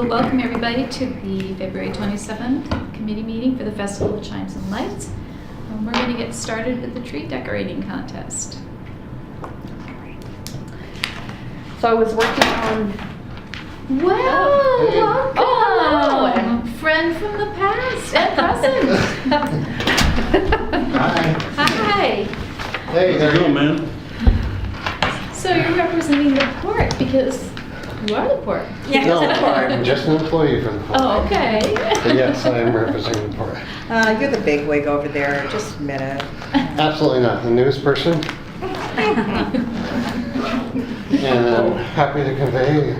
So welcome everybody to the February 27th committee meeting for the Festival of Chimes and Lights. We're going to get started with the tree decorating contest. So I was working on... Well, welcome! Oh, friend from the past and present. Hi. Hi. Hey, how you doing, man? So you're representing the port because you are the port. Yeah, No, it's a port. I'm just an employee from the port. Oh, okay. But yes, I am representing the port. You're the big wig over there, just admit it. Absolutely not. The newest person. And I'm happy to convey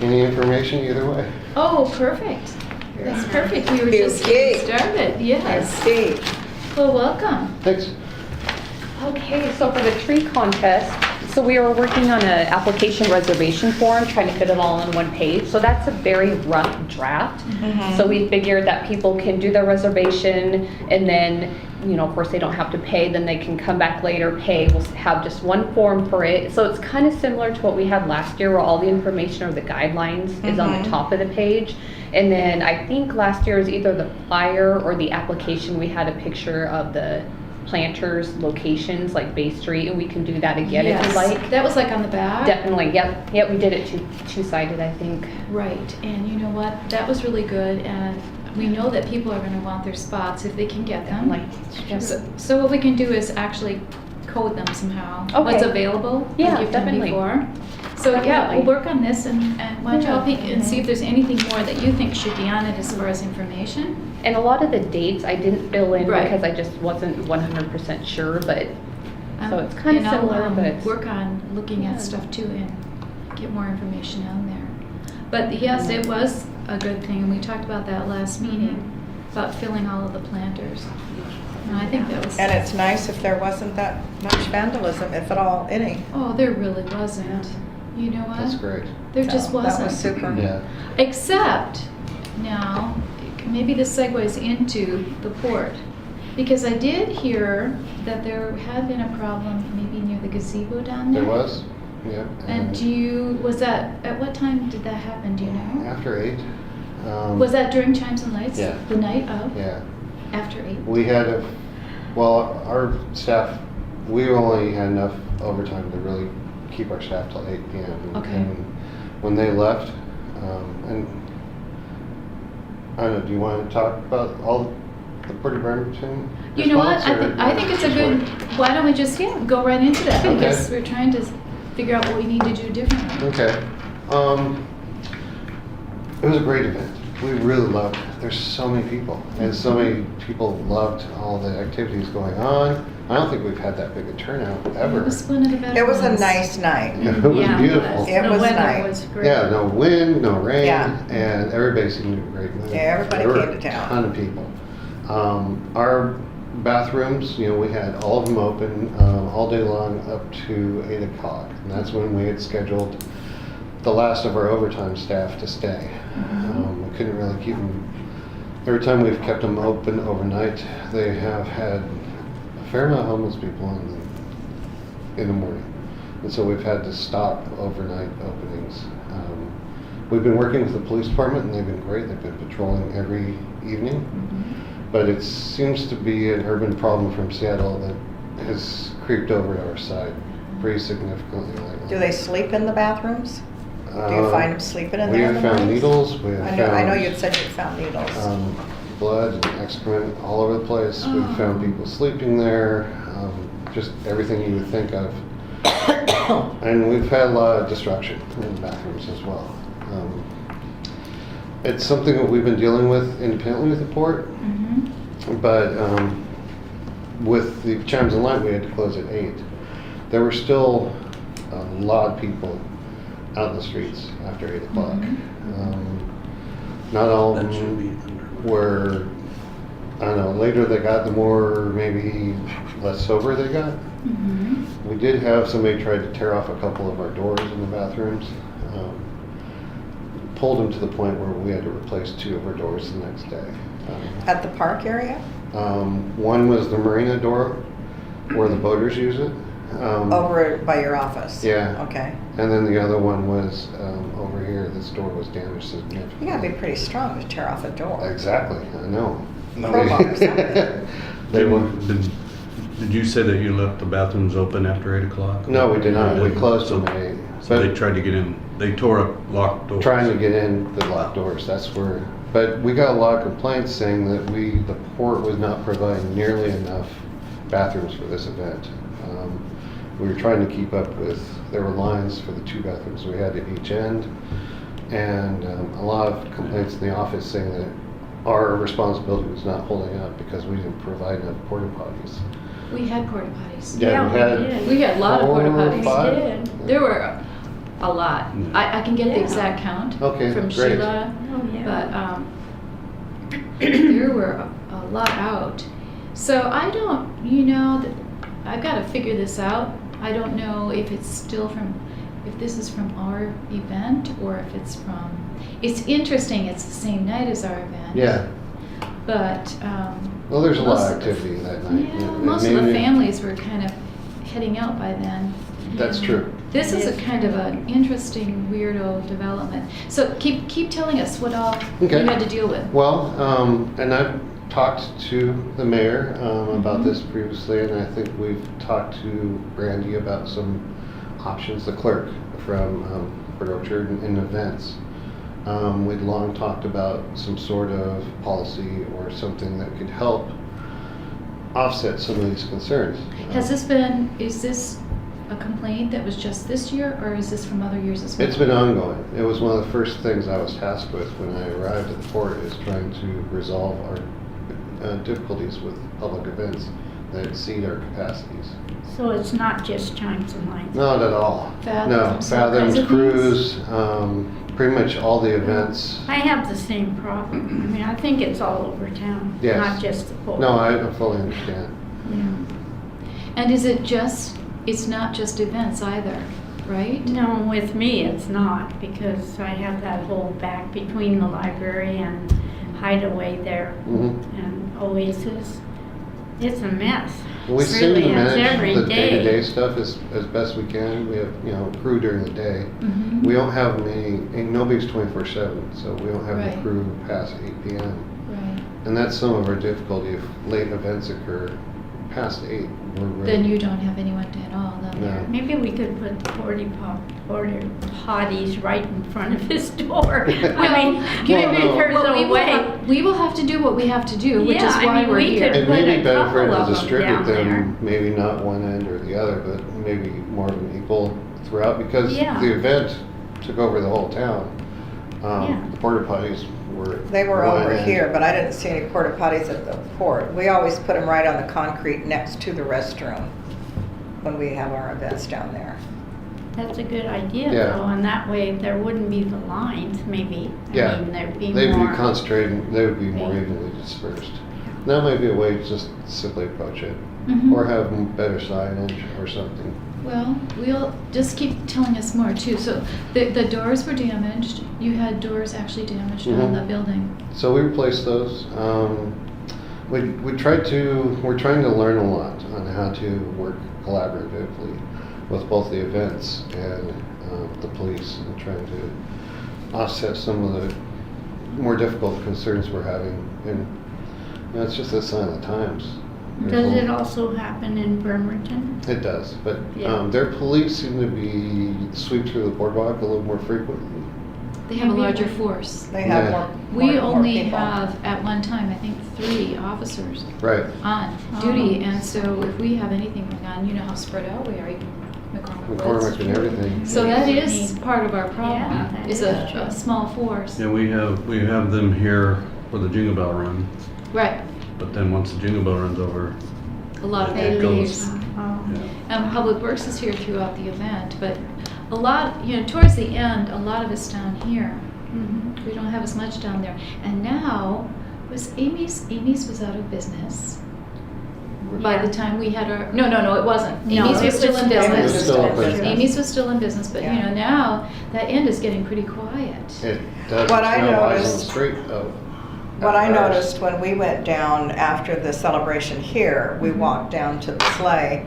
any information either way. Oh, perfect. That's perfect. We were just Okay. getting started. Yes. See, Well, welcome. Thanks. Okay, so for the tree contest, so we were working on an application reservation form, trying to fit it all on one page. So that's a very rough draft. So we figured that people can do their reservation and then, you know, of course they don't have to pay, then they can come back later, pay. We'll have just one form for it. So it's kind of similar to what we had last year where all the information or the guidelines is on the top of the page. And then I think last year was either the flyer or the application, we had a picture of the planters locations like Bay Street, and we can do that again if you like. That was like on the back? Definitely, yep, we did it two-sided, I think. Right, and you know what? That was really good, and we know that people are going to want their spots if they can get them. So what we can do is actually code them somehow. Okay. What's available? Yeah, like you've done definitely. before. So yeah, Definitely. we'll work on this and why don't you all Yeah. pick and see if there's anything more that you think should be on it as far as information. And a lot of the dates I didn't fill in Right. because I just wasn't 100% sure, but so it's kind of And I'll, similar, but it's... work on looking Yeah. at stuff too and get more information on there. But yes, it was a good thing, and we talked about that last meeting, about filling all of the planters. And I think that was... and it's nice if there wasn't that much vandalism, if at all, any. Oh, there really wasn't. You know what? That's great. There just So, wasn't. That was super. Yeah. Except, now, maybe this segues into the port. Because I did hear that there had been a problem maybe near the gazebo down there. There was. Yep. And was that, at what time did that happen, do you know? After 8. Was that during Chimes and Lights? Yeah. The night of? Yeah. After 8? We had our staff, we only had enough overtime to really keep our staff till 8 p.m. Okay. And when they left, and I don't know, do you want to talk about all the Port of Bremerton? You know what? response, or I think it's a just good, wait? why don't we just go right into that? Okay. Because we're trying to figure out what we need to do differently. Okay. It was a great event. We really loved it. There's so many people, and so many people loved all the activities going on. I don't think we've had that big a turnout ever. It was one of the better It was a ones. nice night. It was beautiful. It the was weather nice. was great. Yeah, no wind, no rain, Yeah. and everybody seemed in a great mood. Yeah, everybody There were came to town. A ton of people. Our bathrooms, you know, we had all of them open all day long up to 8 o'clock, and that's when we had scheduled the last of our overtime staff to stay. We couldn't really keep them. Every time we've kept them open overnight, they have had a fair amount of homeless people in the morning. And so we've had to stop overnight openings. We've been working with the police department, and they've been great. They've been patrolling every evening. But it seems to be an urban problem from Seattle that has creeped over to our side pretty significantly lately. Do they sleep in the bathrooms? Do you find them sleeping in We there in have the found mornings? needles. We have I know found, you said you found needles. blood and excrement all over the place. Oh. We've found people sleeping there, just everything you would think of. And we've had a lot of destruction in the bathrooms as well. It's something that we've been dealing with independently with the port, but with the Chimes and Light, we had to close at 8. There were still a lot of people out in the streets after 8 o'clock. Not all of them were, I don't know, later they got, the more maybe less sober they got. We did have somebody try to tear off a couple of our doors in the bathrooms. Pulled them to the point where we had to replace 2 of our doors the next day. At the park area? One was the marina door where the boaters use it, Over by your office? Yeah. Okay. And then the other one was over here. This door was damaged significantly. You gotta be pretty strong to tear off a door. Exactly, I know. Crowbar or something. They were. Did you say that you left the bathrooms open after 8 o'clock? No, we did not. We closed them at 8. So they But tried to get in, they tore up locked doors. trying to get in the locked doors, that's where, but we got a lot of complaints saying that the port was not providing nearly enough bathrooms for this event. We were trying to keep up with, there were lines for the 2 bathrooms we had at each end, and a lot of complaints in the office saying that our responsibility was not holding up because we didn't provide enough porta potties. We had porta potties. Yeah, we had did. We had a lot of porta 4 or potties. 5? We did. There were a lot. I can get the Yeah. exact count Okay, from great. Sheila, Oh, yeah. but there were a lot out. So I don't, I've got to figure this out. I don't know if it's still if this is from our event or if it's from, it's interesting, it's the same night as our event. Yeah, But, well, there's a lot most of of the- activity that night. yeah, And most of the maybe- families were kind of heading out by then. That's true. This is a Yes. kind of an interesting weirdo development. So keep telling us what all Okay. you had to deal with. Well, and I've talked to the mayor about Mhm. this previously, and I think we've talked to Brandy about some options, the clerk from Port Orchard and events. We'd long talked about some sort of policy or something that could help offset some of these concerns. Is this a complaint that was just this year, or is this from other years as well? It's been ongoing. It was one of the first things I was tasked with when I arrived at the port, is trying to resolve our difficulties with public events that exceed our capacities. So it's not just Chimes and Lights? Not at all. Fathoms, No, all kinds Fathoms, of Cruise, pretty much all the events. I have the same problem. I mean, I think it's all over town, Yes. not just the port. No, I fully understand. Yeah. And it's not just events either, right? No, with me, it's not, because I have that whole back between the library and Hideaway there Mhm. and Oasis. It's a mess. We It seem really to is every manage the day. day-to-day stuff as best we can. We have, crew during the day. Mhm. We don't have nobody's 24/7, so we don't have Right. the crew past 8 p.m. Right. And that's some of our difficulty. If late events occur past 8, we're really... Then you don't have anyone at all down No. there. Maybe we could put the porta potties right in front of his door. I mean, Well, maybe no. there's Well, a way. we will have to do what we have to do, which Yeah, is I why mean, we're we here. could- It may put be a better for it couple to of them distribute down there. them, maybe not one end or the other, but maybe more of an equal throughout, because Yeah. the event took over the whole town. Yeah. The porta potties were... They were one over end. here, but I didn't see any porta potties at the port. We always put them right on the concrete next to the restroom when we have our events down there. That's a good idea, Yeah. though, and that way there wouldn't be the lines, maybe. Yeah. I mean, there'd be They'd more. be concentrated, they would be more Right. evenly dispersed. That might be a way to just simply approach it, Mhm. or have better signage or something. Well, we'll just keep telling us more too. So the doors were damaged. You had doors actually damaged on Mhm. the building. So we replaced those. We're trying to learn a lot on how to work collaboratively with both the events and the police, and trying to offset some of the more difficult concerns we're having. And it's just a sign of the times. Does it also happen in Bremerton? It does, but Yeah. their police seem to be sweep through the boardwalk a little more frequently. They have a Maybe larger we- force. They have Yeah. more We more only people. have at one time, I think, 3 officers Right. on Oh. duty, and so if we have anything going on, you know how spread out we are, even McCormick McCormick Woods. and everything. So that Yeah. is part of our problem, Yeah, that is is a true. small force. Yeah, we have them here for the Jingle Bell Run, Right, but then once the Jingle Bell Run's over, a lot of They that goes- leaves. Oh. yeah. And Public Works is here throughout the event, but a lot, towards the end, a lot of it's down here. Mhm. We don't have as much down there. And now, Amy's was out of business by the time we had our, no, it wasn't. No, Amy's it was still in was- Amy's business. was still in business. Amy's was still in business, but Yeah. now that end is getting pretty quiet. It does. What I smell eyes on the noticed- street, though. What I Cars. noticed when we went down after the celebration here, we walked down to the sleigh,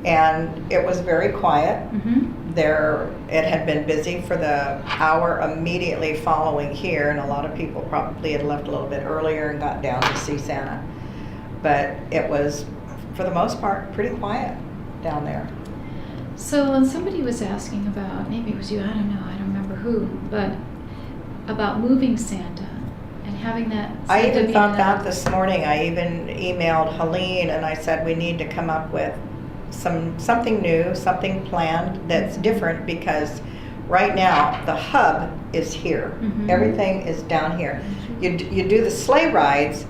and it was very quiet. There, it had been busy for the hour immediately following here, and a lot of people probably had left a little bit earlier and got down to see Santa. But it was, for the most part, pretty quiet down there. So when somebody was asking about, maybe it was you, I don't know, I don't remember who, but about moving Santa and having that. I Santa even be thought in that this morning. I even emailed Helene and I said we need to come up with something new, something planned that's different, because right now the hub is here. Everything is down here. You do the sleigh rides.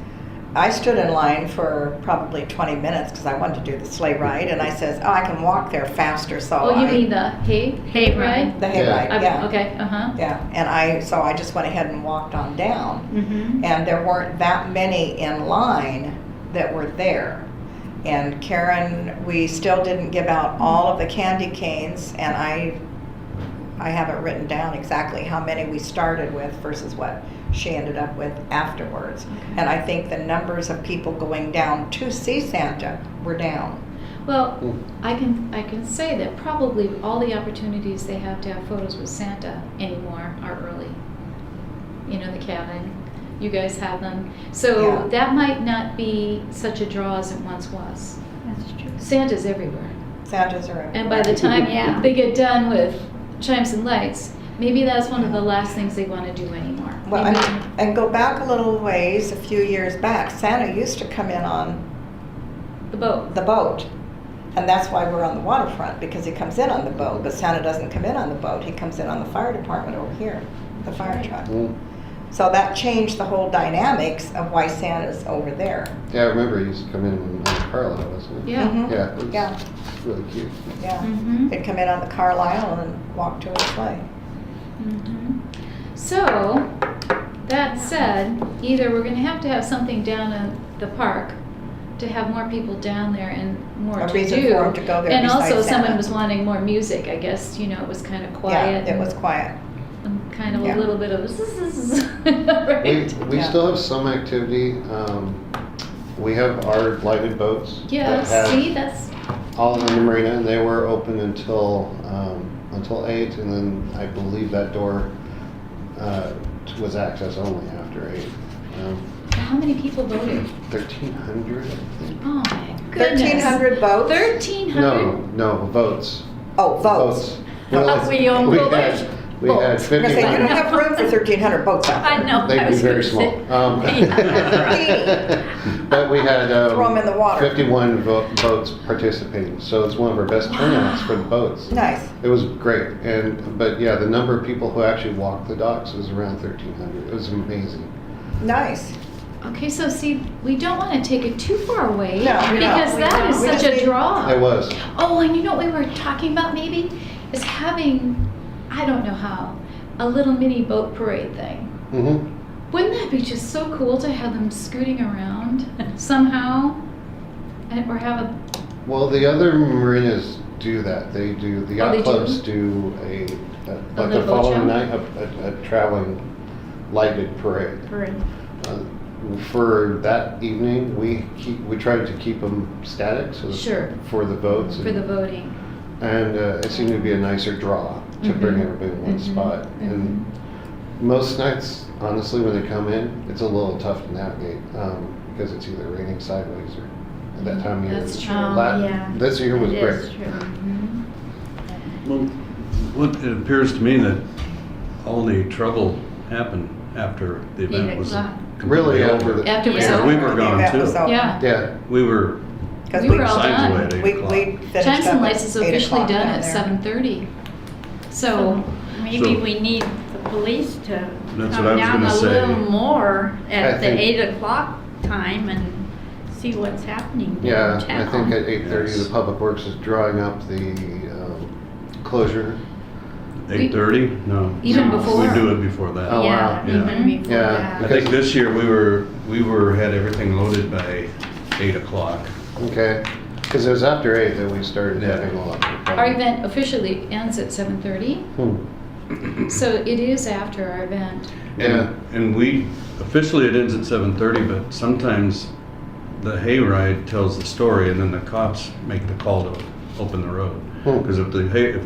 I stood in line for probably 20 minutes because I wanted to do the sleigh ride, and I says, oh, I can walk there faster. So Oh, you mean the hay ride? the hay Yeah. ride? Yeah. Okay, Yeah, and I just went ahead and walked on down, and there weren't that many in line that were there. And Karen, we still didn't give out all of the candy canes, and I haven't written down exactly how many we started with versus what she ended up with afterwards. And I think the numbers of people going down to see Santa were down. Well, I can say that probably all the opportunities they have to have photos with Santa anymore are early. You know, the cabin, you guys have them. So Yeah. that might not be such a draw as it once was. That's true. Santa's everywhere. Santas are And by the time Yeah. they get done with Chimes and Lights, maybe that's one of the last things they want to do anymore. Well, Maybe- and go back a little ways, a few years back, Santa used to come in on the boat. the boat. And that's why we're on the waterfront, because he comes in on the boat, but Santa doesn't come in on the boat. He comes in on the fire department over here, the fire truck. So that changed the whole dynamics of why Santa's over there. Yeah, I remember he used to come in on the Carlisle, wasn't it? Yeah. Mhm. Yeah, it was Yeah. really cute. Yeah. Mhm. He'd come in on the Carlisle and walk to his sleigh. Mhm. So, that said, either we're gonna have to have something down in the park to have more people down there and more A to reason do. for 'em to go there And besides also someone Santa. was wanting more music, I guess, you know, it was kind of Yeah, quiet. it was quiet. And kind of Yeah. a little bit of right? We Yeah. still have some activity. We have our lighted boats. Yeah, that have see, that's, all in the marina, and they were open until 8, and then I believe that door was access only after 8. how many people voted? 1,300, I think. Oh my goodness. 1,300 boats? 1,300? No, votes. Oh, votes. Oh, we own We boats. had, we had I was gonna say, you 51. don't have room for 1,300 boats out I there. know. They'd I be was very gonna small. say. But we had Throw 'em in the water. 51 boats participating, so it's one of our best turnouts for the boats. Nice. It was great, but yeah, the number of people who actually walked the docks was around 1,300. It was amazing. Nice. Okay, so see, we don't want to take it too far away. No, we don't. Because We that don't. is We such just a need- draw. It was. Oh, and you know what we were talking about maybe? Is having, I don't know how, a little mini boat parade thing. hmm Wouldn't that be just so cool to have them scooting around somehow? Or have a, Well, the other marinas do that. They do, the Oh, they yacht do? clubs do like little the boat following show? night, a traveling lighted parade. Right. For that evening, we tried to keep them static, so Sure. for the boats, for the voting. and it seemed to be a nicer draw to bring Mhm. everybody in one Mhm. spot. And most nights, honestly, when they come in, it's a little tough to navigate because it's either raining sideways or at that time of year. That's true. Yeah. This year was It great. is true. Well, it appears to me that all the trouble happened after the event 8 was o'clock. Really, completely after over. the After it was Yeah. over. We were gone The event was too. over. Yeah. Yeah, We were, Because We were all signs done. away at 8 we o'clock. finished Chimes up and at Lights is 8 officially o'clock done down at there. 7:30. So, So maybe So- we need the police to That's come what I was down gonna a say. little more I at the think- 8 o'clock time and see what's happening yeah. I downtown. think at 8:30, Yes. the Public Works is drawing up the closure. 8:30? No. Even No, before? We do it before that. Oh, Yeah, wow. even Mhm. before Yeah. that. I think this year we had everything loaded by 8 o'clock. Okay, because it was after 8 that we started Yeah. having a lot of our problems. event officially ends at 7:30. So it is after our event. Yeah. And we, officially it ends at 7:30, but sometimes the hayride tells the story and then the cops make the call to open the road. Because if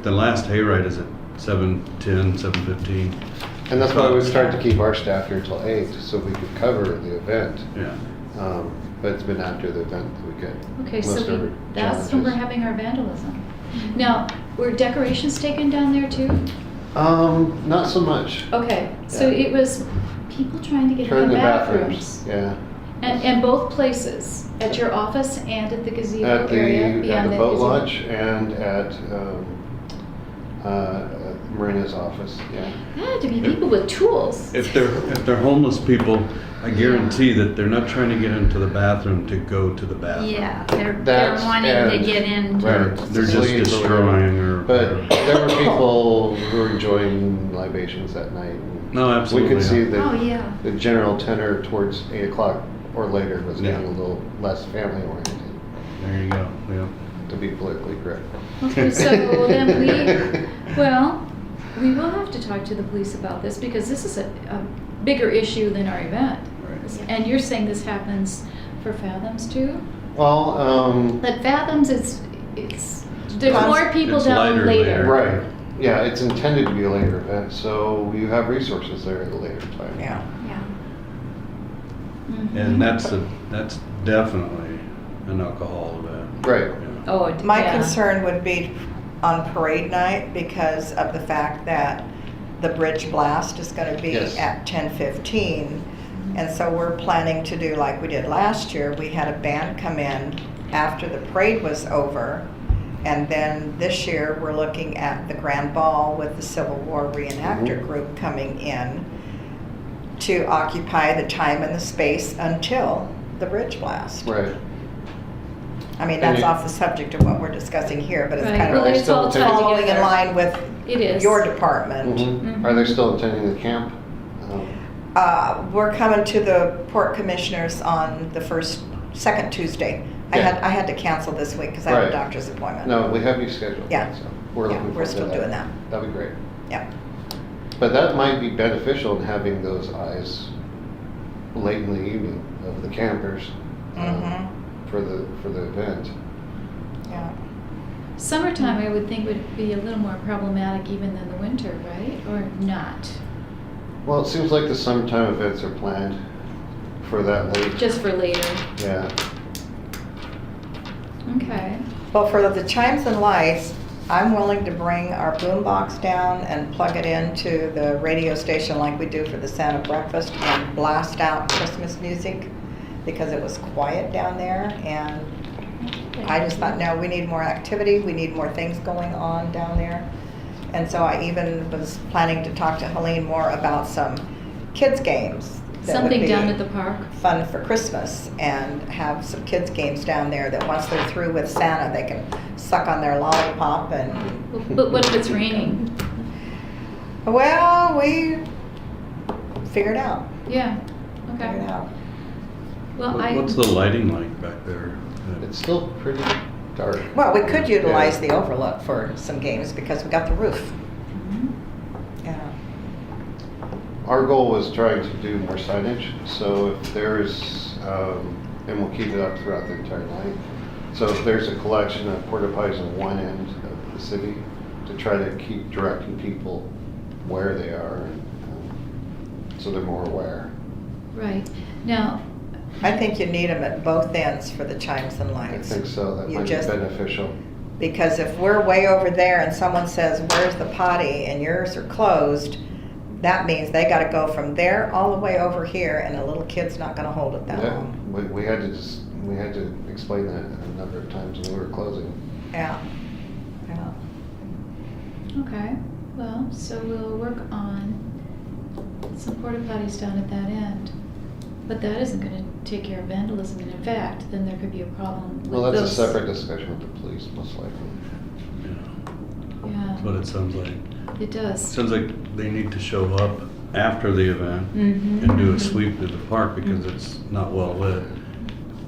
the last hayride is at 7:10, 7:15. And that's why we started to keep our staff here till 8, so we could cover the event. Yeah. But it's been after the event that we get Okay, most so of our that's when we're challenges. having our vandalism. Now, were decorations taken down there too? Not so much. Okay, so Yeah. it was people trying to get in Turn the the bathrooms. Yeah. And both places, at your office and at the gazebo At area the beyond the boat gazebo? launch and at Marina's office, yeah. There had to be people with tools. If they're homeless people, I guarantee that they're not trying to get into the bathroom to go to the bathroom. Yeah, they're That's- wanting to and- get in. Right. They're just Sleep or destroying or. But there were people who were enjoying libations that night. and No, absolutely. We could see Oh, that yeah. the general tenor towards 8 o'clock or later was Yeah. getting a little less family oriented, There you go, yeah. to be politically correct. Okay, so then we will have to talk to the police about this because this is a bigger issue than our event. Right. And you're saying this happens for Fathoms too? Well, But Fathoms there's more people It's down lighter later. there. right, yeah, it's intended to be a later event, so you have resources there at a later time. Yeah. Yeah. Mhm. And that's definitely an alcohol event. Right. Yeah. Oh, My yeah. concern would be on parade night because of the fact that the bridge blast is gonna be Yes. at 10:15. And so we're planning to do like we did last year. We had a band come in after the parade was over. And then this year, we're looking at the grand ball with the Civil War reenactor group coming in to occupy the time and the space until the bridge blast. Right. I mean, that's And off the subject of what we're discussing here, but it's Right, kind really, of it's all still tied following in together. line with It is. your department. Mhm. Are they still attending the camp? We're coming to the port commissioners on the second Tuesday. Yeah. I had to cancel this week because I have a Right. doctor's appointment. No, we have you scheduled. Yeah. So we're Yeah, looking we're forward to still doing that. That'd be great. Yeah. But that might be beneficial in having those eyes late in the evening of the campers Mhm. for the event. Yeah. Summertime, I would think would be a little more problematic even than the winter, right? Or not? Well, it seems like the summertime events are planned for that late. Just for later. Yeah. Okay. Well, for the chimes and lights, I'm willing to bring our boombox down and plug it into the radio station like we do for the Santa breakfast and blast out Christmas music because it was quiet down there and I just thought, no, we need more activity, we need more things going on down there. And so I even was planning to talk to Helene more about some kids' games. that would Something be down at the park. fun for Christmas and have some kids' games down there that once they're through with Santa, they can suck on their lollipop and, But what if it's raining? well, we figured out, Yeah. Okay. figured out. Well, What's the lighting like back there? It's still pretty dark. Well, we could utilize Yeah. the overlook for some games because we got the roof. Mhm. Yeah. Our goal was trying to do more signage, so if there's, and we'll keep it up throughout the entire night. So if there's a collection of porta potties on one end of the city, to try to keep directing people where they are, and, so they're more aware. Right. Now, I think you need them at both ends for the chimes and I lights. think so, that You might be just- beneficial. Because if we're way over there and someone says, where's the potty, and yours are closed, that means they gotta go from there all the way over here, and a little kid's not gonna hold it that Yeah, long. we had to explain that a number of times when we were closing. Yeah. Yeah. okay. Well, so we'll work on some porta potties down at that end. But that isn't going to take care of vandalism. And in fact, then there could be a problem with Well, that's a those. separate discussion with the police, most likely. Yeah, Yeah, that's what it sounds like. it does. Sounds like they need to show up after the event Mhm. and do a sweep to the park because it's not well lit.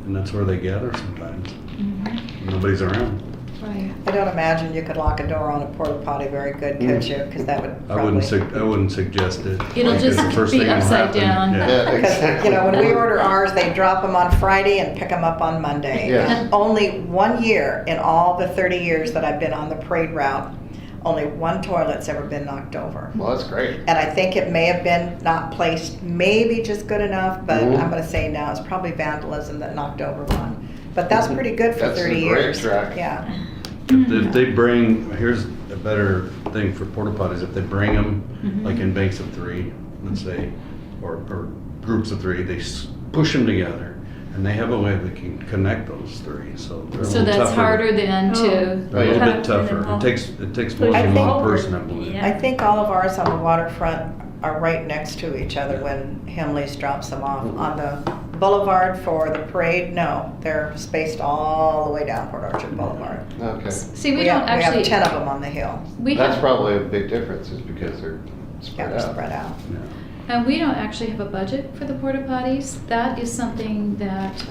And that's where they gather sometimes. Mhm. Nobody's around. Right. I don't imagine you could lock a door on a porta potty very good, could you? Because that would I wouldn't probably. I wouldn't suggest it. It'll because just the first be thing that'll upside happen- down. Yeah. Yeah, Because, exactly. you know, when we order ours, they drop them on Friday and pick them up on Monday. Yes. And only 1 year in all the 30 years that I've been on the parade route, only one toilet's ever been knocked over. Well, that's great. And I think it may have been not placed, maybe just good enough, but Mhm. I'm gonna say now it's probably vandalism that knocked over one. But that's pretty good for That's a 30 great years. track. Yeah. If they bring, here's a better thing for porta potties, if they bring them, Mhm. like in banks of 3, let's say, or groups of 3, they push them together, and they have a way they can connect those 3, so they're a So little that's tougher. harder than to, They're a little Tough bit for them tougher. all. It takes more I than think- one person, I believe. Yeah. I think all of ours on the waterfront are right next to each other when Himley's drops them off. On the boulevard for the parade, no, they're spaced all the way down Port Orchard Boulevard. Okay. see, we don't We actually. have 10 of them on the hill. We That's have, probably a big difference, is because they're Yeah, spread they're out. spread out. Yeah. and we don't actually have a budget for the porta potties. That is something that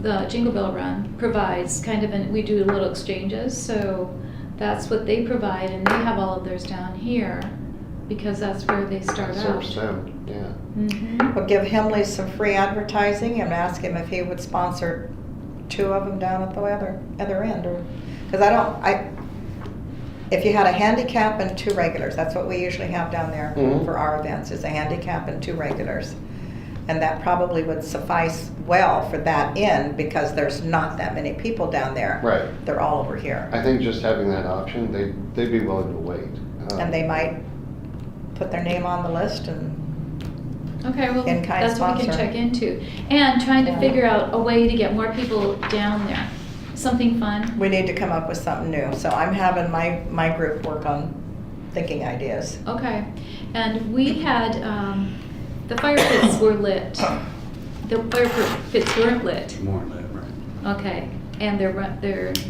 the Jingle Bell Run provides, kind of, and we do little exchanges. So that's what they provide, and they have all of theirs down here because that's where they start Serves out. them, yeah. Mhm. We'll give Himley some free advertising and ask him if he would sponsor 2 of them down at the other end, or, because if you had a handicap and 2 regulars, that's what we usually have down there Mhm. for our events, is a handicap and 2 regulars. And that probably would suffice well for that end, because there's not that many people down there. Right. They're all over here. I think just having that option, they'd be willing to wait. And they might put their name on the list and, Okay, well, In-kind that's what we can sponsor. check into. And trying to Yeah. figure out a way to get more people down there. Something fun. we need to come up with something new. So I'm having my group work on thinking ideas. Okay. And we had, the fire pits were lit. The fire pits weren't lit. More than that, right. Okay. And they're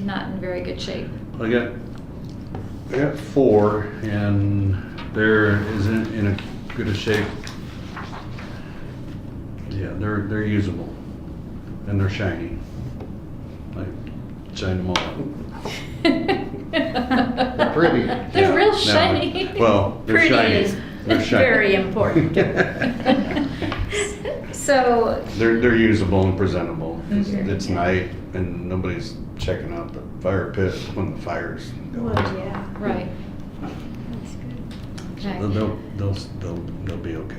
not in very good shape. I got 4, and they're isn't in a good a shape. Yeah, they're usable, and they're shiny. I shined them all up. They're pretty. They're Yeah, real no, shiny. Well, they're Pretty shiny. is They're shiny. very important. So, They're usable and presentable. Mhm. It's night, and nobody's checking out the fire pit when the fire's Well, going. yeah, right. that's good. Okay. They'll be okay.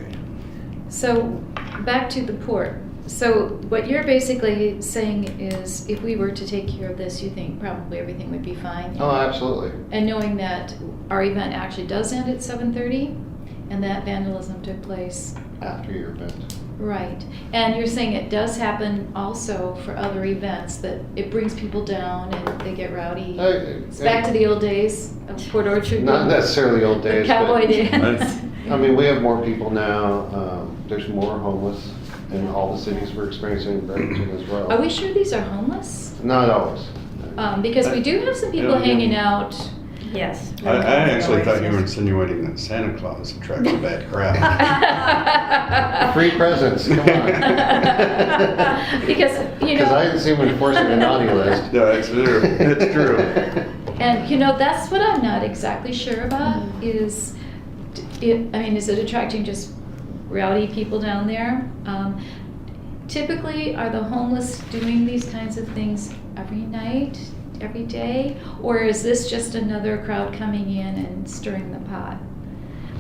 So, back to the port. So, what you're basically saying is if we were to take care of this, you think probably everything would be fine? Oh, absolutely. And knowing that our event actually does end at 7:30 and that vandalism took place. After your event. Right. And you're saying it does happen also for other events, that it brings people down and they get rowdy. It's back to the old days of Port Orchard. Not necessarily old The days, cowboy but days. I mean, we have more people now. There's more homeless in all the cities we're experiencing in Bradenton as well. Are we sure these are homeless? Not always. Because we do have some people Yeah. hanging out. Yes. I actually thought you were insinuating that Santa Claus attracts a bad crowd. Free presents, come on. Because, you Because I know, didn't see them enforcing the naughty list. No, it's true. It's true. and you know, that's what I'm not exactly sure about is, is it attracting just rowdy people down there? Typically, are the homeless doing these kinds of things every night, every day? Or is this just another crowd coming in and stirring the pot?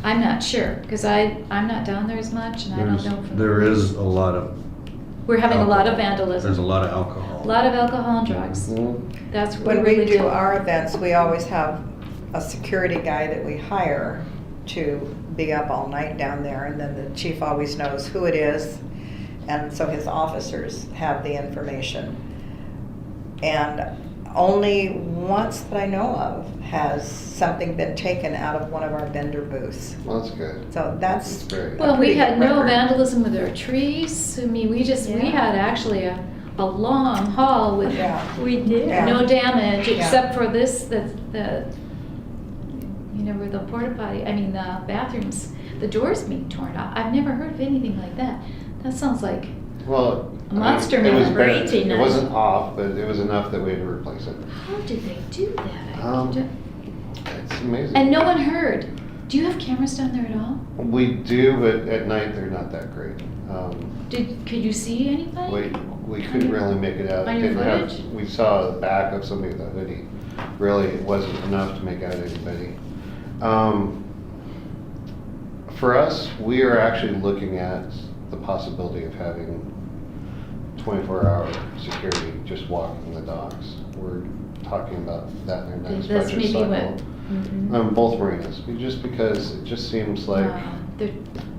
I'm not sure, because I'm not down there as much, and I don't know. There is a lot of. We're having a lot of alcohol. vandalism. There's a lot of alcohol. A lot of alcohol and drugs. Mhm. That's what When we we really do our events, we always have a security guy that we hire to be up all night down there, and then the chief always knows who it is, and so his officers have the information. And only once that I know of has something been taken out of one of our vendor booths. Well, that's good. So That's that's, very. Well, we pretty had good no record. vandalism with our trees. I mean, we Yeah. had actually a long haul with Yeah. We did. Yeah. no damage, Yeah. except for this, where the porta potty, the bathrooms, the doors being torn off. I've never heard of anything like that. That sounds like Well, A monster it was man. bent. Crazy It nice. wasn't off, but it was enough that we had to replace it. How did they do that? It's amazing. And no one heard. Do you have cameras down there at all? We do, but at night they're not that great. Could you see anybody? We couldn't really make it out. On your Didn't have- footage? We saw the back of somebody with a hoodie. Really, it wasn't enough to make out anybody. For us, we are actually looking at the possibility of having 24-hour security just walking the docks. We're talking about that in our next That's budget maybe cycle. what. Mhm. Both marinas, just because it just seems like. They're-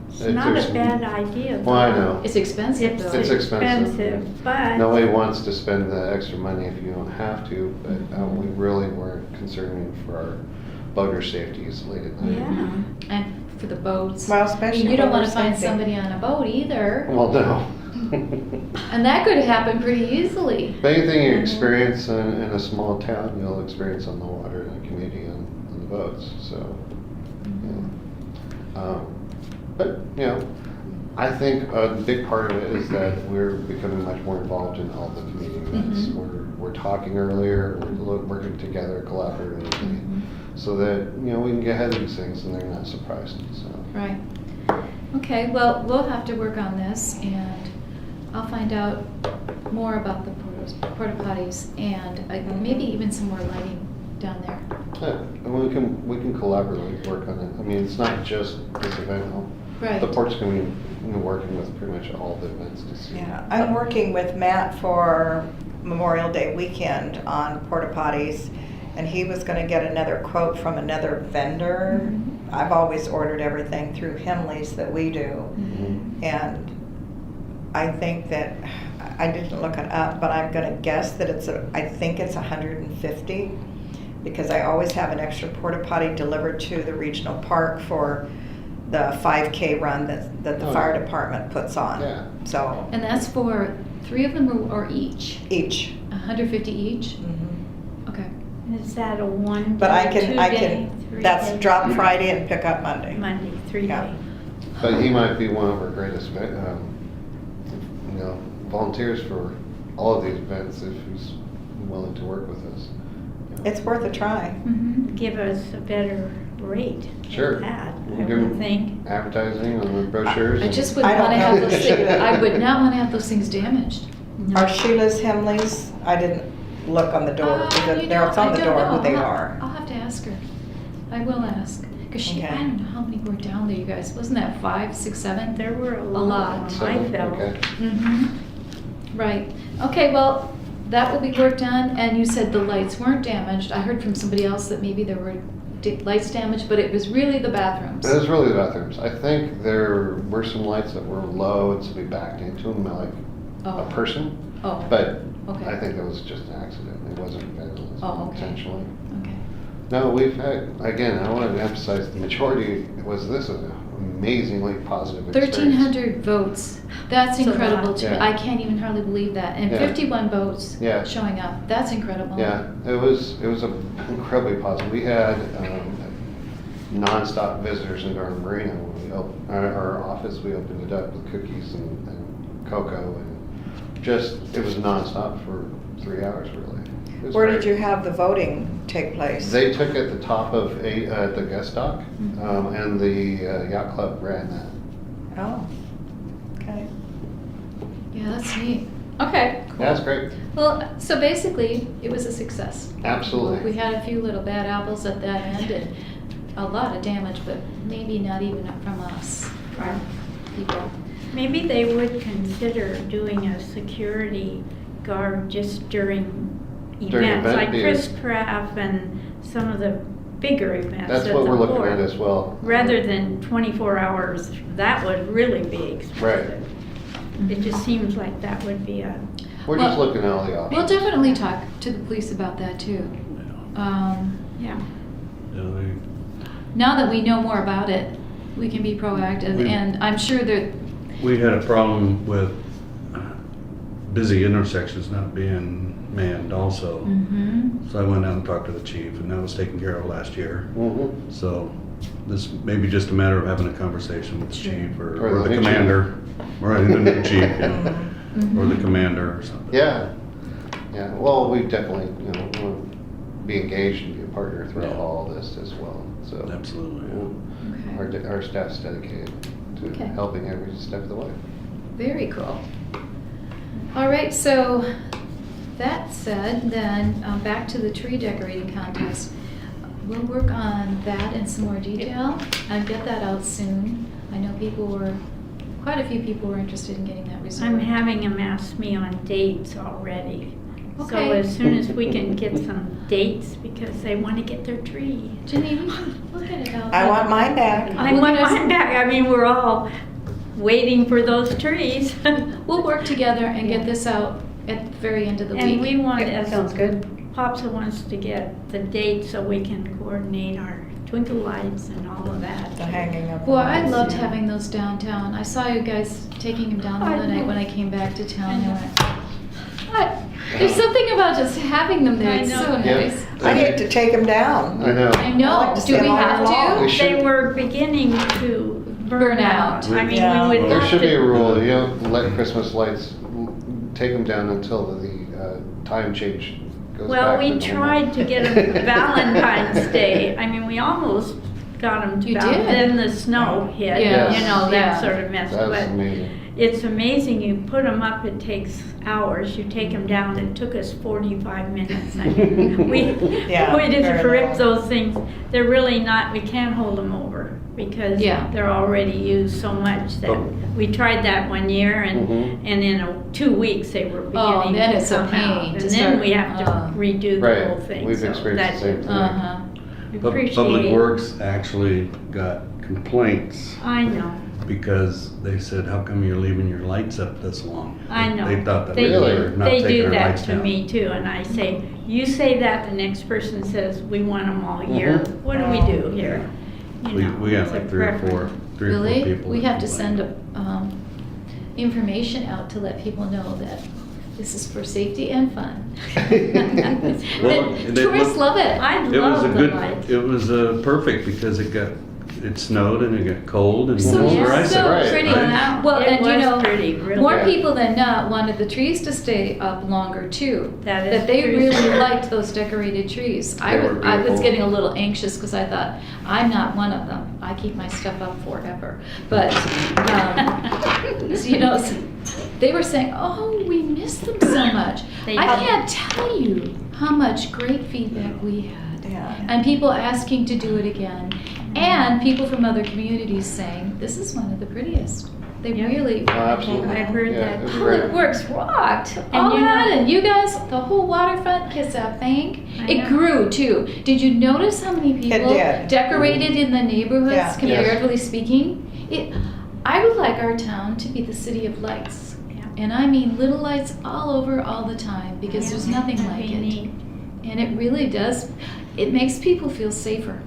It's not there's- a bad idea. Well, I know. It's expensive though. It's expensive. But. Nobody wants to spend the extra money if you don't have to, but we really weren't concerned for our boater safeties late at night. Yeah. And for the boats. Well, I especially. mean, you don't when want to we're find sensing. somebody on a boat either. Well, no. And that could happen pretty easily. But anything you experience in a small town, you'll experience on the water in the community on the boats, so. Yeah. But, I think a big part of it is that we're becoming much more involved in all the community events. Mhm. We're talking earlier, we're working together collaboratively, so that, we can get ahead of these things and they're not surprised, so. Right. Okay, well, we'll have to work on this and I'll find out more about the porta potties and maybe even some more lighting down there. Yeah, and we can collaboratively work on it. I mean, it's not just this event. Right. The port's going to be working with pretty much all the events to see. Yeah, I'm working with Matt for Memorial Day weekend on porta potties, and he was gonna get another quote from another vendor. Mhm. I've always ordered everything through Henley's that we do, Mhm. and I think that, I didn't look it up, but I'm gonna guess that I think it's 150, because I always have an extra porta potty delivered to the regional park for the 5K run that the Oh, fire yeah. department puts on. Yeah. So, And that's for 3 of them or each? each. 150 each? Mhm. Okay. Is that a 1 But I day, 2 can, day, 3 that's day? drop Friday and pick up Monday. Monday, 3 Yeah. day. But he might be one of our greatest, volunteers for all of these events if he's willing to work with us. It's worth a try. Mhm. Give us a better rate. than Sure. that, We'll I give would him think. Advertising on the brochures. I and- just wouldn't I don't want to know have that those they things, should. I would not want to have those things damaged. No. Are Sheila's Henleys, I didn't look on the door, because You there know, it's on I the don't door know. who they I'll- are. I'll have to ask her. I will ask. Because I Okay. don't know how many were down there, you guys. Wasn't that 5, 6, 7? There were a lot. lot, I Seven, felt. okay. Mm-hmm. Right. Okay, well, that will be worked on, and you said the lights weren't damaged. I heard from somebody else that maybe there were lights damaged, but it was really the bathrooms. It was really the bathrooms. I think there were some lights that were low and so we backed into them like Oh. a person. Oh. But Okay. I think that was just an accident. It wasn't vandalism Oh, okay. intentionally. Okay. No, we've had, again, I wanted to emphasize the majority was this an amazingly positive experience. 1,300 votes. That's That's a incredible lot. to me. Yeah. I can't even hardly believe that. And Yeah. 51 votes Yeah. showing up. That's incredible. Yeah, it was incredibly positive. We had nonstop visitors into our marina. When we opened our office, we opened it up with cookies and cocoa, and it was nonstop for 3 hours, really. It was Where great. did you have the voting take place? They took at the top of the guest dock, and the yacht club ran that. Oh, okay. Yeah, that's neat. Okay. Cool. Yeah, that's great. Well, so basically, it was a success. Absolutely. We had a few little bad apples at that end and a lot of damage, but maybe not even from us, our people. Maybe they would consider doing a security guard just during During events, event like days. Chris Craft and some of the bigger events. That's at what the we're looking port. at as well. Rather than 24 hours, that would really be expensive. It just seems like that would be a, We're just Well, looking at all the options. We'll definitely talk to the police about that too. yeah. Yeah, they- Now that we know more about it, we can be proactive, We- and I'm sure that, We had a problem with busy intersections not being manned also. Mhm. So I went out and talked to the chief, and that was taken care of last year. Mhm. So this may be just a matter of having a conversation with the Sure. chief Or or the the new chief. commander, or the new chief, yeah. or the commander or something. Yeah, yeah. Well, we definitely, you know, want to be engaged and be a partner throughout Yeah. all this as well. So Absolutely. we'll- Okay. our staff's dedicated to Okay. helping every step of the way. Very cool. All right, so that said, then back to the tree decorating contest. We'll work on that in some more detail and get that out soon. I know quite a few people were interested in getting that reserved. I'm having them ask me on dates already. So Okay. as soon as we can get some dates, because they want to get their tree. Janine, we can look at it out. I want mine back. I Look want at us. mine back. I mean, we're all waiting for those trees. We'll work together and get this out at the very end of the week. And we want, That as sounds good. Popsa wants to get the date so we can coordinate our twinkle lights and all of that. The hanging up. Well, I lights. loved having those downtown. I saw you guys taking them down the I other night know. when I came back to town. I I know. went, "What?" There's something about just having them there. I It's know. so Yeah. nice. I hate to take them down. I know. I I know. like to Do see we them all have along. to? We should- They were beginning to burn out. I mean, Yeah. we would There have should be a to. rule, you don't let Christmas lights, take them down until the time change goes back Well, to we normal. tried to get them Valentine's Day. I mean, we almost got them to You Valentine's. did? Then the snow hit, Yes. you know, Yeah. that sort of mess. That's But amazing. it's amazing, you put them up, it takes hours. You take them down, it took us 45 minutes. I mean, we Yeah, did very to rip long. those things. They're really not, we can't hold them over because Yeah. they're already used so much that Oh. we tried that one year and Mhm. and in 2 weeks they were Oh, beginning then to it's a come pain out. to And start- then we have to redo the Right. whole thing. We've So experienced the that- same thing. Uh-huh. Public Appreciate. Works actually got complaints I know, because they said, how come you're leaving your lights up this long? I know. They thought that They we Really? were not They taking do our that lights to down. me too, and I say, you say that, the next person says, we want them all year. Mhm. What do we do here? You We, know, we got it's a like three or four preference. Really? people. We that have to send complained. information out to let people know that this is for safety and fun. Well, they Tourists look- love it. I It was love a the good, lights. it was perfect because it snowed and it got cold and So, those Yeah. were so icicles, Right, pretty. right? Well, It and you was know, pretty, really. more Yeah. people than not wanted the trees to stay up longer too. That is they true. really liked those decorated trees. I They were was beautiful. getting a little anxious because I thought, I'm not one of them. I keep my stuff up forever. But, you know, they were saying, oh, we miss them so much. They I have- can't tell you how much great feedback we had. Yeah. And people asking to do it again. And people from other communities saying, this is one of the prettiest. They Yeah. really, Oh, absolutely. I've heard Yeah, that. it was Public great. Works rocked. And All you know- that, and you guys, the whole waterfront, Kitsap Bank, I it know. grew too. Did you notice how many people did. decorated in the neighborhoods, Yeah. comparatively speaking? I would like our town to be the city of lights. Yeah. And I mean little lights all over all the time because there's nothing That'd like be it. neat. And it really does, it makes people feel safer.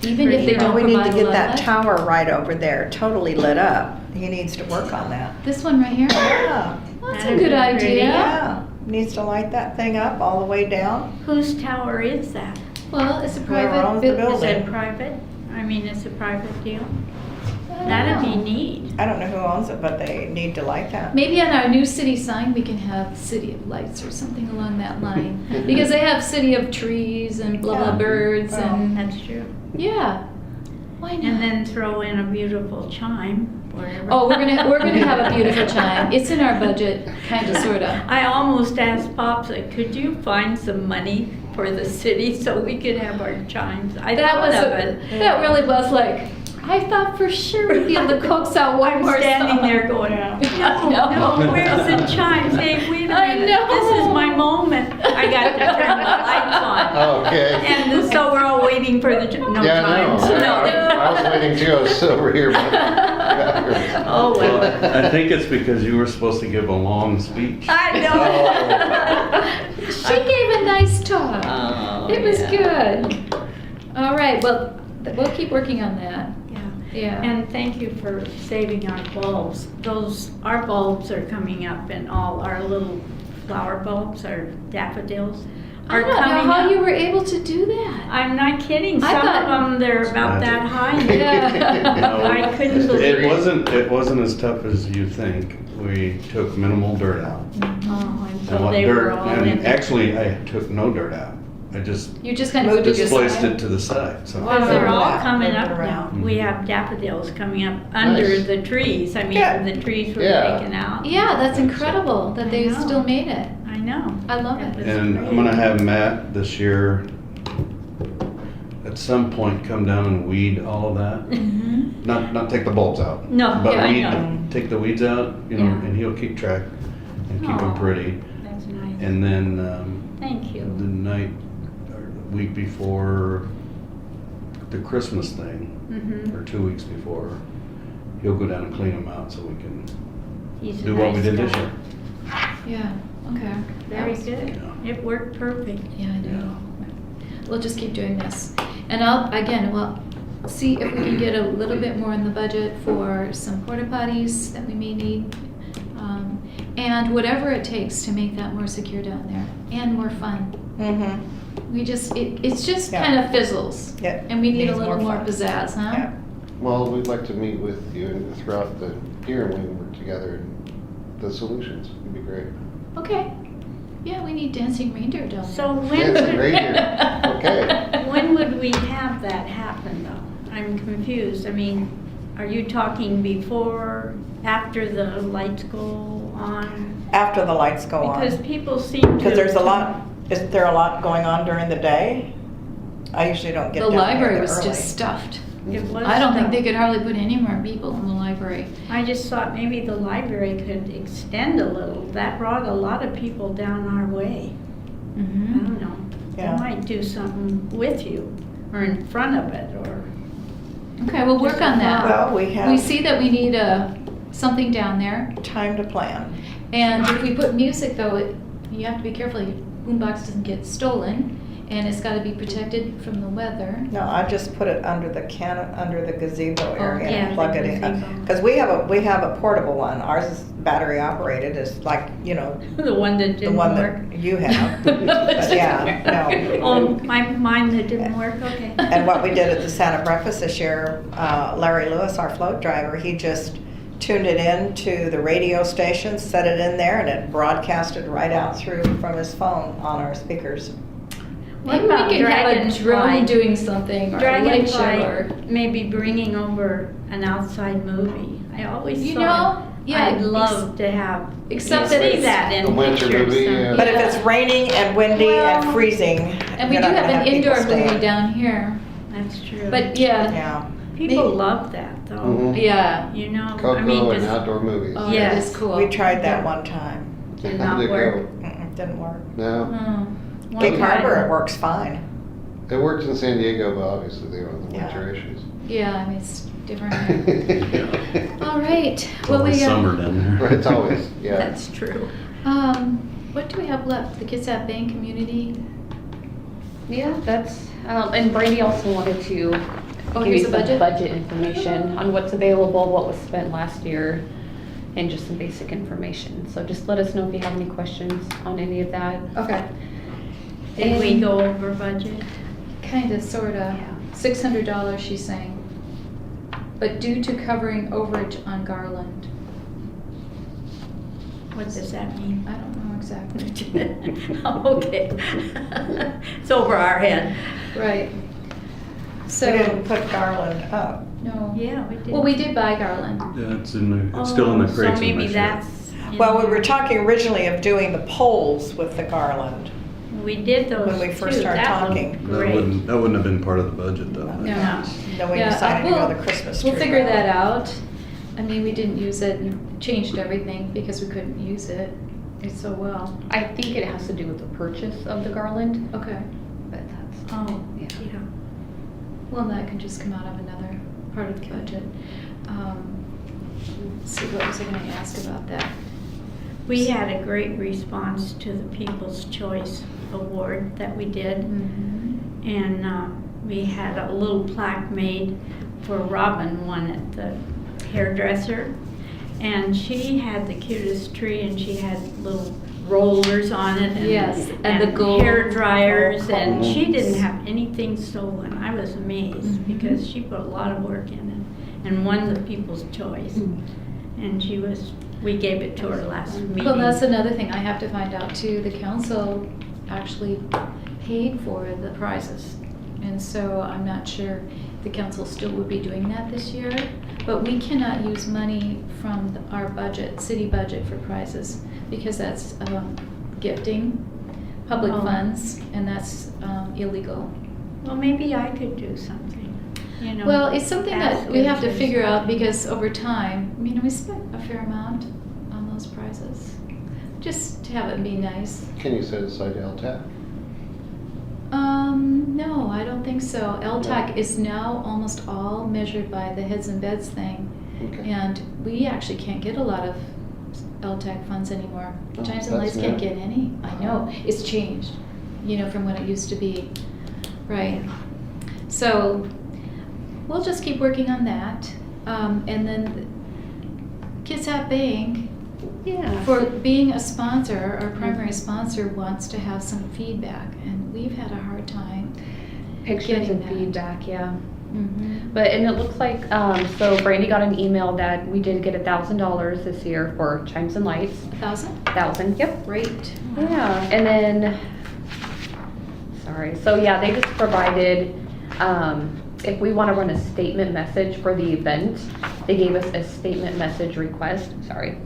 Even For if they sure. don't We provide need to a get lot that of light. tower right over there, totally lit up. He needs to work on that. This one right here? Yeah, Well, that's a That'd good be pretty. idea. yeah. Needs to light that thing up all the way down. Whose tower is that? Well, it's a Whoever private. owns the bu- building. Is it private? I mean, it's a private deal? I don't That'd be know. neat. I don't know who owns it, but they need to light that. Maybe on our new city sign, we can have City of Lights or something along that line. Because they have City of Trees and blah, blah, Yeah. birds Well, and, That's true. yeah. Why not? And then throw in a beautiful chime, wherever. Oh, we're gonna have a beautiful chime. It's in our budget, kinda, sorta. I almost asked Pops, could you find some money for the city so we could have our chimes? I That thought was, of it. that really was like, I thought for sure we'd be able to coax out one I'm more standing song. there going, I no, know. no, where's the chimes? Hey, wait a I minute, know. this is my moment. I got to turn the lights on. Okay. And so we're all waiting for the, no Yeah, chimes. no. No. I was waiting too, I was over here. but- Oh, well. Well, I think it's because you were supposed to give a long speech. I know. She gave a nice talk. Oh, It was yeah. good. All right, well, we'll keep working on that. Yeah. Yeah. And thank you for saving our bulbs. Our bulbs are coming up and all our little flower bulbs, our daffodils I are don't know coming how up. you were able to do that. I'm not kidding. I Some thought- of them, they're about Magic. that high. Yeah. No, I couldn't believe It wasn't as tough as you think. we took minimal dirt out. Oh, and And so what they dirt, were all and in. actually, I took no dirt out. I just You just kind of Moved moved it it displaced aside? it to the side, so. Because they're all Around. coming Moved up it now. around. We have daffodils coming up under Nice. the trees. I mean, Yeah. the trees were Yeah. taken out. Yeah, that's incredible that I they know. still made it. I know. I love That it. was And great. I'm gonna have Matt this year, at some point, come down and weed all of that. Mhm. Not take the bulbs out. No, But yeah, I weed, know. take the weeds out, you know, Yeah. and he'll keep track and keep them Aw. pretty. That's nice. And then, Thank the you. night, or the week before the Christmas thing, Mhm. or 2 weeks before, he'll go down and clean them out so we can He's a do what we nice did this guy. year. Yeah, okay. Very That was- good. It worked perfect. Yeah, I know. We'll just keep doing this. And we'll see if we can get a little bit more in the budget for some porta potties that we may need. And whatever it takes to make that more secure down there and more fun. Mm-hmm. It's just Yeah. kind of fizzles. Yeah, And we need a needs little more more fun. pizzazz, huh? Yeah. Well, we'd like to meet with you throughout the year and we can work together and the solutions. It'd be great. Okay. Yeah, we need dancing reindeer down there. So Dancing reindeer. Okay. when would we have that happen though? I'm confused. I mean, are you talking before, after the lights go on? After the lights go on. Because people seem to. Because there's a lot, is there a lot going on during the day? I usually don't get The down there library that was early. just stuffed. It was I don't think stuff. they could hardly put any more people in the library. I just thought maybe the library could extend a little. That brought a lot of people down our way. I Mm-hmm. don't know. Yeah. They might do something with you or in front of it or. Okay, we'll work on that. Well, we We have see that we need something down there. time to plan. And if we put music though, you have to be careful, your boombox doesn't get stolen. And it's gotta be protected from the weather. No, I just put it under the gazebo area yeah, and plug the it in. gazebo. Because we have a portable one. Ours is battery operated. It's like, you know, The one that the didn't one work. that you have. But yeah, no. Oh, mine that didn't work, okay. And what we did at the Santa breakfast this year, Larry Lewis, our float driver, he just tuned it in to the radio station, set it in there, and it broadcasted right out through from his phone on our speakers. Maybe we about can have a Dragonfly? drone doing something or a light show or. Dragonfly maybe bringing over an outside movie. I always You thought know, yeah, I'd love to have, except you that see it's- that in A winter pictures. movie, some- yeah. But if it's raining and windy and Well, freezing, And we you're do not have gonna an people indoor movie staying. down here. That's true. But yeah, Yeah. People maybe- love that though. Mhm. yeah. You know, I mean, Cocoa and just, outdoor movies. Oh, that Yes. is cool. We tried that one time. Did How not did it work. go? Didn't work. No, Oh. one Gig Harbor, time- it works fine. it worked in San Diego, but obviously they were on the Yeah. winter issues. Yeah, I mean, it's different. All right, It's well, we always got. summer down there. Right, it's always, yeah. That's true. What do we have left? The Kids at Bank community? Yeah, that's, and Brady also wanted to Oh, give you here's the some budget? budget information on what's available, what was spent last year, and just some basic information. So just let us know if you have any questions on any of that. Okay. Did we And- go over budget? Kinda, sorta. Yeah. $600, she's saying. But due to covering overage on Garland. What does that mean? I don't know exactly. Oh, okay. It's over our head. Right. We So, didn't put Garland up. no. Yeah, we did. Well, we did buy Garland. Yeah, it's still in the Oh, crates. So in my maybe shed. that's. in Well, we there. were talking originally of doing the poles with the Garland. We did those when we first too. started That looked talking. Great. That wouldn't have been part of the budget though. No. Then we Yeah, decided to we'll- go the Christmas tree. We'll figure route. that out. I mean, we didn't use it and changed everything because we couldn't use it. It's so well. I think it has to do with the purchase of the garland, Okay. but that's, Oh, Yeah. yeah. Well, that can just come out of another part of the budget. Let's see, what was I gonna ask about that? We had a great response to the People's Choice Award that we did. Mm-hmm. And we had a little plaque made for Robin, one at the hairdresser. And she had the cutest tree and she had little rollers on it. And, Yes, and the gold. hair dryers, and she combs. didn't have anything stolen. I was amazed Mhm. because she put a lot of work in it and won the People's Choice. And she was We gave it to her last meeting. Well, that's another thing I have to find out too. The council actually paid for the prizes. And so I'm not sure the council still would be doing that this year. But we cannot use money from our budget, city budget for prizes because that's gifting public Oh. funds and that's illegal. Well, maybe I could do something, you know. Well, it's something that we have to ask figure if out because over time, you know, we spent a fair amount on those prizes. Just to have it be nice. Can you set aside LTAC? No, I don't think so. LTAC is now almost all measured by the heads and beds thing. Okay. And we actually can't get a lot of LTAC funds anymore. Oh, Chimes and that's Lights can't new. get any. I know, it's changed, you know, from what it used to be. Right. So we'll just keep working on that. And then Kids Have Bank, Yeah. for being a sponsor, our primary sponsor wants to have some feedback, and we've had a hard time. Pictures getting and that. feedback, yeah. Mm-hmm. But, and it looks like, so Brandy got an email that we did get $1,000 this year for Chimes and Lights. 1,000? 1,000, yep. Great. Yeah, and then, sorry, so yeah, they just provided, if we want to run a statement message for the event, they gave us a statement message request, sorry.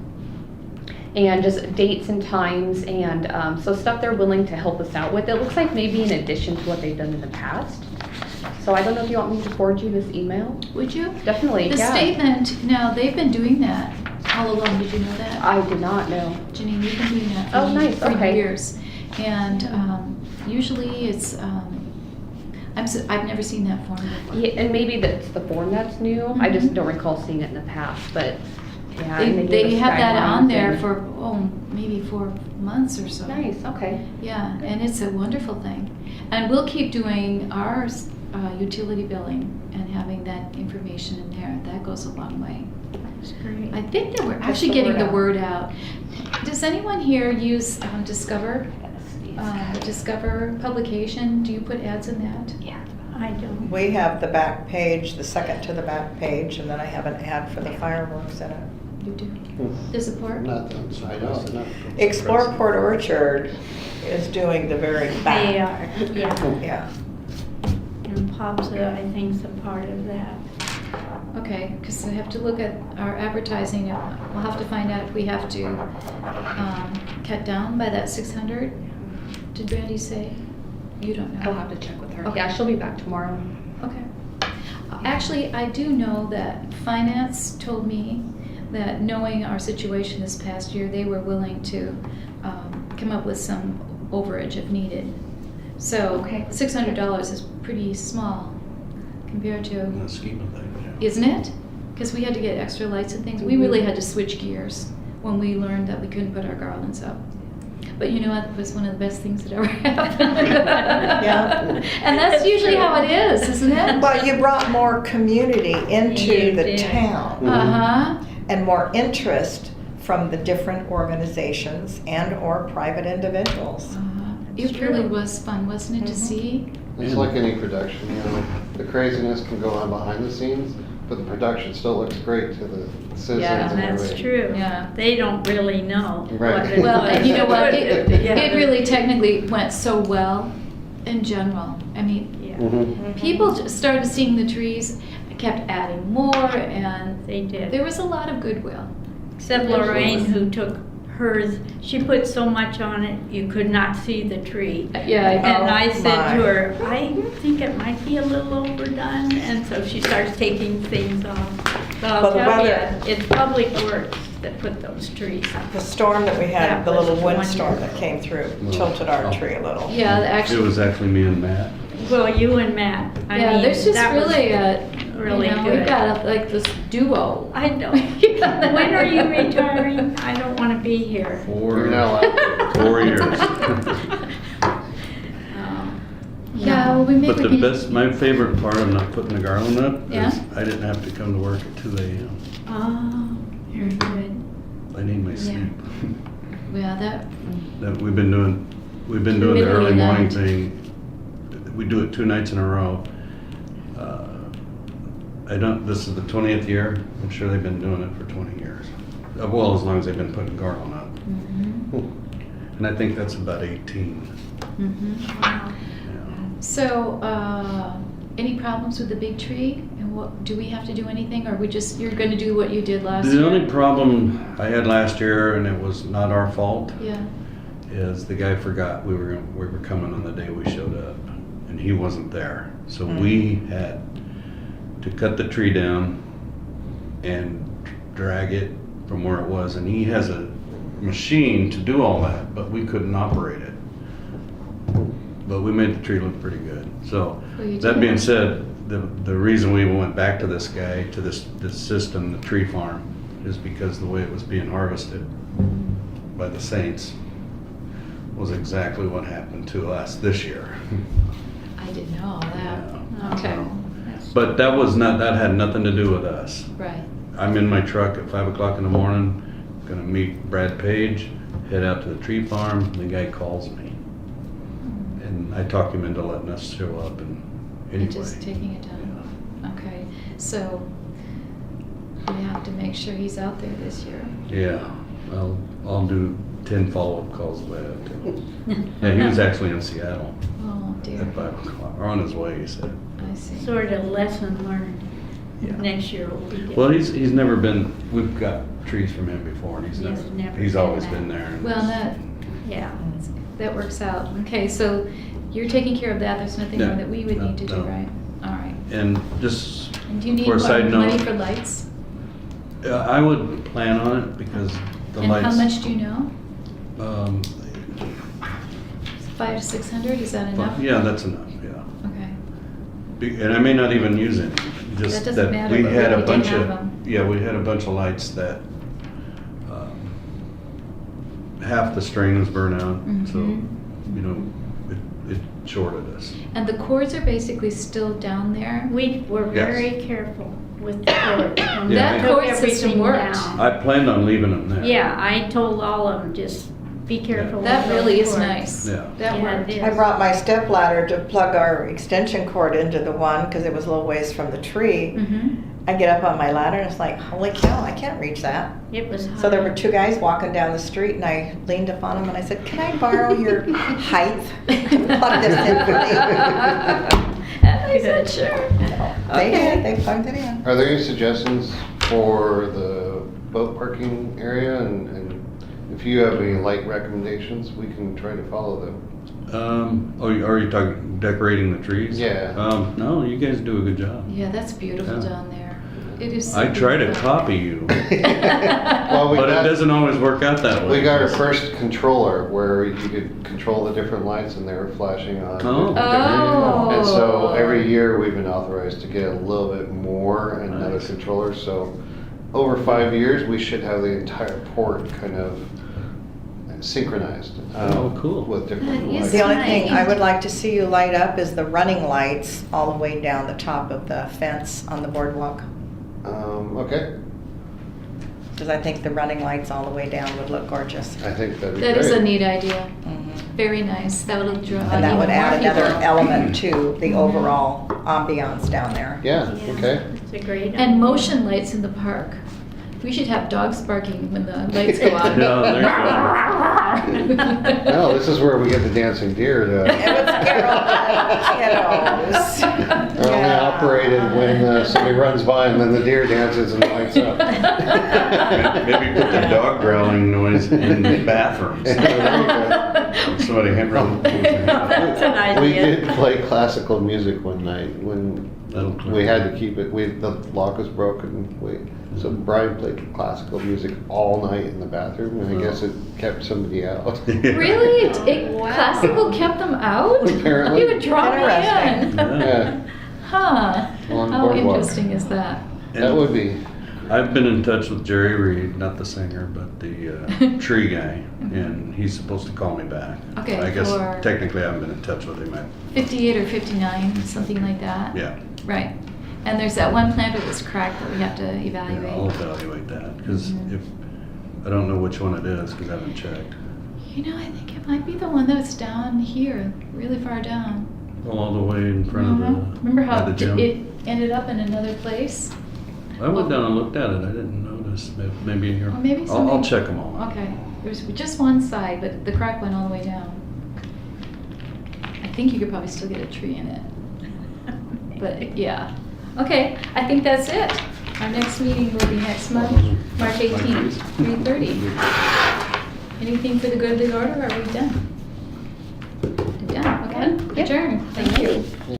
And just dates and times and, so stuff they're willing to help us out with. It looks like maybe in addition to what they've done in the past. So I don't know if you want me to forward you this email? Would you? Definitely, The yeah. statement, now, they've been doing that all along. Did you know that? I did not know. Janine, we've been doing that Oh, nice, for okay. years. And usually it's, I've never seen that form before. Yeah, and maybe that's the form that's new. I just don't recall seeing it in the past, but yeah. and gave They us have that on guidelines there and- for, maybe 4 months or so. Nice, okay. Yeah, and it's a wonderful thing. And we'll keep doing our utility billing and having that information in there. That goes a long way. That's great. I think that we're Gets actually the getting word the out. word out. Does anyone here use Discover? The Discover publication? Do you put ads in that? Yeah. I don't. We have the back page, the second to the back page, and then I have an ad for the fireworks in it. You do. Hmm. The support? Not that I know, not. Explore Port Orchard is doing the very back. They are, yeah. Yeah. And POPSA, I think, is a part of that. Okay, because I have to look at our advertising. We'll have to find out if we have to cut down by that 600. Did Brandy say? You don't know. I'll have to check with her. Okay. Yeah, she'll be back tomorrow. Okay. Actually, I do know that finance told me that knowing our situation this past year, they were willing to come up with some overage if needed. So Okay. $600 is pretty small compared to, In the scheme of things, yeah. isn't it? Because we had to get extra lights and things. We really had to switch gears when we learned that we couldn't put our garlands up. But you know what? It was one of the best things that ever happened. Yeah. And that's usually how it is, isn't it? Well, you brought more community into You the did. town Uh-huh. and more interest from the different organizations and or private individuals. It It's really true. was fun, wasn't it, to Mhm. see? It's like any production, you know, the craziness can go on behind the scenes, but the production still looks great to the citizens Yeah, and That's everything. true. Yeah. They don't really know. Right. what it Well, was. and you know what? Yeah. It really technically went so well in general. I mean, Yeah, Mhm. people just started seeing the trees, kept adding more, and they did. there was a lot of goodwill. Except There Lorraine, was. who took hers, she put so much on it, you could not see the tree. Yeah, And I Oh, said my. to her, I think it might be a little overdone, and so she starts taking things off. But Well, I'll the tell you, weather- it's Public Works that put those trees up. The storm that we had, That the was little windstorm wonderful. that came through, tilted our tree a little. Yeah, It actually, was actually me and Matt. Well, you and Matt, I yeah, mean, there's just that was really really we've good. got like this duo. I know. When are you retiring? I don't want to be here. You're not allowed. 4 years. Yeah, well, we maybe But the can- best, my favorite part of not putting the garland up Yeah? is I didn't have to come to work at 2 a.m. Oh, very good. I need my Yeah. sleep. Yeah, That we've been doing the Middle of early the morning night. thing. We do it 2 nights in a row. This is the 20th year. I'm sure they've been doing it for 20 years. Well, as long as they've been putting garland up. Mhm. And I think that's about 18. Mhm. Wow. Yeah. So, any problems with the big tree? And what, do we have to do anything, or you're gonna do what you did last year? The only problem I had last year, and it was not our fault, Yeah. is the guy forgot we were coming on the day we showed up, and he wasn't there. So we had to cut the tree down and drag it from where it was, and he has a machine to do all that, but we couldn't operate it. But we made the tree look pretty good. So Well, you that did. being said, the reason we went back to this guy, to this system, the tree farm, is because the way it was being harvested by the Saints was exactly what happened to us this year. I didn't know all that. Yeah. Okay. That's- But that had nothing to do with us. Right. I'm in my truck at 5 o'clock in the morning, gonna meet Brad Page, head out to the tree farm, the guy calls me. And I talk him into letting us show up and anyway. And just taking it down. Okay, so we have to make sure he's out there this year. Yeah, I'll do 10 follow-up calls about it too. Yeah, he was actually in Seattle Oh dear. at 5 o'clock, or on his way, he said. I see. Sort of lesson learned. Yeah. Next year will be different. Well, he's never been, we've got trees from him before, and He's never he's been always there. been there. and Well, Yeah. that works out. Okay, so you're taking care of that. There's nothing No, more that we would need to do, no. right? All right. And just And do you need for a side money note, for lights? I would plan on it because the And lights. how much do you know? 500 to 600, is that enough? Yeah, that's enough, yeah. Okay. And I may not even use it, just That doesn't that matter, we but had we a did bunch have of, them. yeah, we had a bunch of lights that, half the string was burnt out, so, Mhm. you know, it shorted us. And the cords are basically still down there? We were Yes. very careful with the cord. and we That took cord system everything worked. down. I planned on leaving them there. Yeah, I told all of them, just be careful. That with really those is cords. nice. Yeah. That Yeah, worked. it I is. brought my step ladder to plug our extension cord into the one because it was a little ways from the tree. Mm-hmm. I get up on my ladder and it's like, holy cow, I can't reach that. It was high. So there were two guys walking down the street and I leaned up on them and I said, can I borrow your height to plug this in for me? I said, sure. They Okay. did, they plugged it in. Are there any suggestions for the boat parking area? And if you have any light recommendations, we can try to follow them. Are you talking decorating the trees? Yeah. No, you guys do a good job. Yeah, that's beautiful Yeah. down there. It is so I try to beautiful. copy you, Well, we but it got, doesn't always work out that way. we got our first controller where you could control the different lights and they were flashing on. Oh. Oh. And so every year we've been authorized to get a little bit more and another Nice. controller. So over 5 years, we should have the entire port kind of synchronized. Oh, cool. With different That is lights. The only thing I Nice. would like to see you light up is the running lights all the way down the top of the fence on the boardwalk. Okay, Because I think the running lights all the way down would look gorgeous. I think that'd be That is a great. neat idea. Mhm. Very nice. That would draw And that would even more add another people. element to the overall ambiance down there. Yeah, Yeah, okay. It's a great. And idea. motion lights in the park. We should have dogs barking when the lights go on. Yeah, there you go. Well, this is where we get the dancing deer It to, would scare all the kiddos. are only Yeah. operated when somebody runs by and then the deer dances and lights up. Maybe put the dog growling noise in the bathrooms. There you go. Somebody had run. That's an We idea. did play classical music one night when That'll clear we it. had to keep it, the lock was broken. So Brian played classical music all night in the bathroom and I guess it kept somebody out. Really? Wow. Classical kept them out? Apparently. You would draw me Interesting. in. Yeah, Huh. On How boardwalk. interesting is that? that would be, I've been in touch with Jerry Reed, not the singer, but the tree guy, and he's supposed to call me back. Okay, I guess for- technically I haven't been in touch with him. 58 or 59, something like that? Yeah. Right. And there's that one planter that's cracked that we have to Yeah, I'll evaluate. evaluate that, because Mhm. if, I don't know which one it is, because I haven't checked. You know, I think it might be the one that's down here, really far down. Well, all the way in front of Mhm. Remember by how the gym. it ended up in another place? I went down and looked at it, I didn't notice, maybe in here. Or maybe I'll something. check them all. Okay, there's just one side, but the crack went all the way down. I think you could probably still get a tree in it, but yeah. Okay, I think that's it. Our next meeting will be next month, March 18th, 3:30. Anything for the good of the order, or are we done? We're done, okay? Yep. Adjourn, thank you.